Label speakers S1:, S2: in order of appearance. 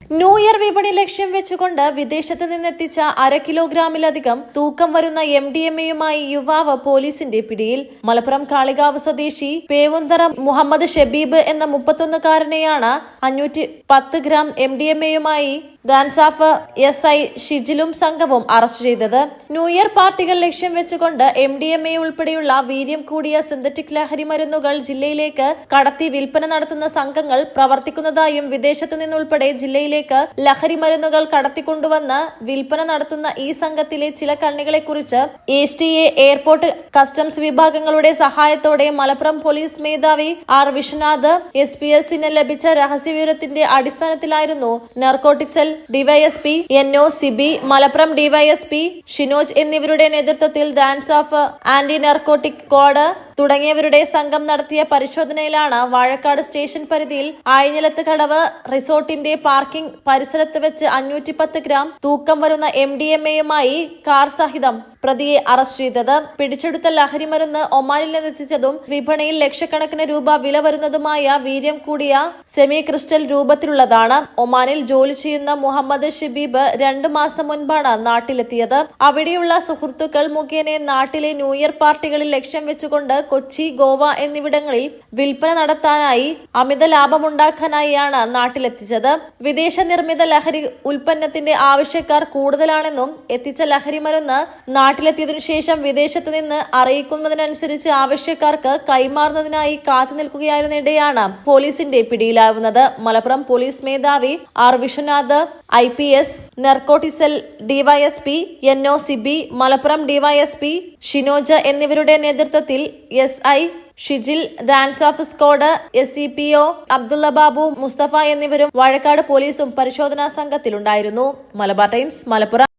S1: New year വിപണി ലക്ഷ്യം വെച്ചുകൊണ്ട് വിദേശത്ത് നിന്നെത്തിച്ച 1/2 കിലോഗ്രാമിലധികം തൂക്കം വരുന്ന MDMA-യുമായി യുവാവ് പോലീസിന്റെ പിടിയിൽ. മലപ്പുറം കാളികാവ് സ്വദേശി പേവുന്തറ മുഹമ്മദ് ഷബീബ് എന്ന 31-കാരനെയാണ് 510 ഗ്രാം MDMA-യുമായി ഡാൻസാഫ് SI ഷിജിലും സംഘവും അറസ്റ്റ് ചെയ്തത്. ന്യൂ ഇയർ പാർട്ടികൾ ലക്ഷ്യം വെച്ചുകൊണ്ട് MDMA ഉൾപ്പെടെയുള്ള വീര്യം കൂടിയ സിന്തറ്റിക് ലഹരി മരുന്നുകൾ ജില്ലയിലേക്ക് കടത്തി വിൽപ്പന നടത്തുന്ന സംഘങ്ങൾ പ്രവർത്തിക്കുന്നതായും വിദേശത്ത് നിന്നുൾപ്പെടെ ജില്ലയിലേക്ക് ലഹരി മരുന്നുകൾ കടത്തിക്കൊണ്ടുവന്ന് വിൽപ്പന നടത്തുന്ന ഈ സംഘത്തിലെ ചില കണ്ണികളെക്കുറിച്ച് STA എയർപോർട്ട് കസ്റ്റംസ് വിഭാഗങ്ങളുടെ സഹായത്തോടെ മലപ്പുറം പോലീസ് മേധാവി R വിശ്വനാഥ് SPS-ന് ലഭിച്ച രഹസ്യവിവരത്തിന്റെ അടിസ്ഥാനത്തിലായിരുന്നു narcotic cell DYSP NO Sibi, Malappuram DYSP Shinoj എന്നിവരുടെ നേതൃത്വത്തിൽ ഡാൻസാഫ് ആന്റി നാർക്കോട്ടിക് സ്ക്വാഡ് തുടങ്ങിയവരുടെ സംഘം നടത്തിയ പരിശോധനയിലാണ് വാഴക്കാട് സ്റ്റേഷൻ പരിധിയിൽ ആയിഞ്ഞലത്ത് കടവ് റിസോർട്ടിന്റെ പാർക്കിംഗ് പരിസരത്ത് വെച്ച് 510 ഗ്രാം തൂക്കം വരുന്ന MDMA-യുമായി കാർ സഹിതം പ്രതിയെ അറസ്റ്റ് ചെയ്തത്. പിടിച്ചെടുത്ത ലഹരി മരുന്ന് ഒമാനിൽ നിന്നെത്തിച്ചതും വിപണിയിൽ ലക്ഷക്കണക്കിന് രൂപ വില വരുന്നതുമായ വീര്യം കൂടിയ സെമി ക്രിസ്റ്റൽ രൂപത്തിലുള്ളതാണ്. ഒമാനിൽ ജോലി ചെയ്യുന്ന മുഹമ്മദ് ഷബീബ് 2 മാസം മുൻപാണ് നാട്ടിലെത്തിയത്. അവിടെയുള്ള സുഹൃത്തുക്കൾ മുഖേന നാട്ടിലെ ന്യൂ ഇയർ പാർട്ടികളിൽ ലക്ഷ്യം വെച്ചുകൊണ്ട് കൊച്ചി, ഗോവ എന്നിവിടങ്ങളിൽ വിൽപ്പന നടത്താനായി അമിത ലാഭമുണ്ടാക്കാനായാണ് നാട്ടിലെത്തിച്ചത്. വിദേശ നിർമ്മിത ലഹരി ഉൽപ്പന്നത്തിന്റെ ആവശ്യക്കാർ കൂടുതലാണെന്നും എത്തിച്ച ലഹരി മരുന്ന് നാട്ടിലെത്തിയതിനു ശേഷം വിദേശത്ത് നിന്ന് അറിയിക്കുന്നതിനനുസരിച്ച് ആവശ്യക്കാർക്ക് കൈമാറുന്നതിനായി കാത്തുനിൽക്കുകയായിരുന്നിടെയാണ് പോലീസിന്റെ പിടിയിലാവുന്നത്. മലപ്പുറം പോലീസ് മേധാവി R Vishwanath IPS, narcotic cell DYSP NO Sibi, Malappuram DYSP Shinoj എന്നിവരുടെ നേതൃത്വത്തിൽ SI Shijil, DANSAF squad SCPO Abdulla Babu, Musthafa എന്നിവരും വാഴക്കാട് പോലീസും പരിശോധനാ സംഘത്തിലുണ്ടായിരുന്നു. മലബാർ ടൈംസ്, മലപ്പുറം.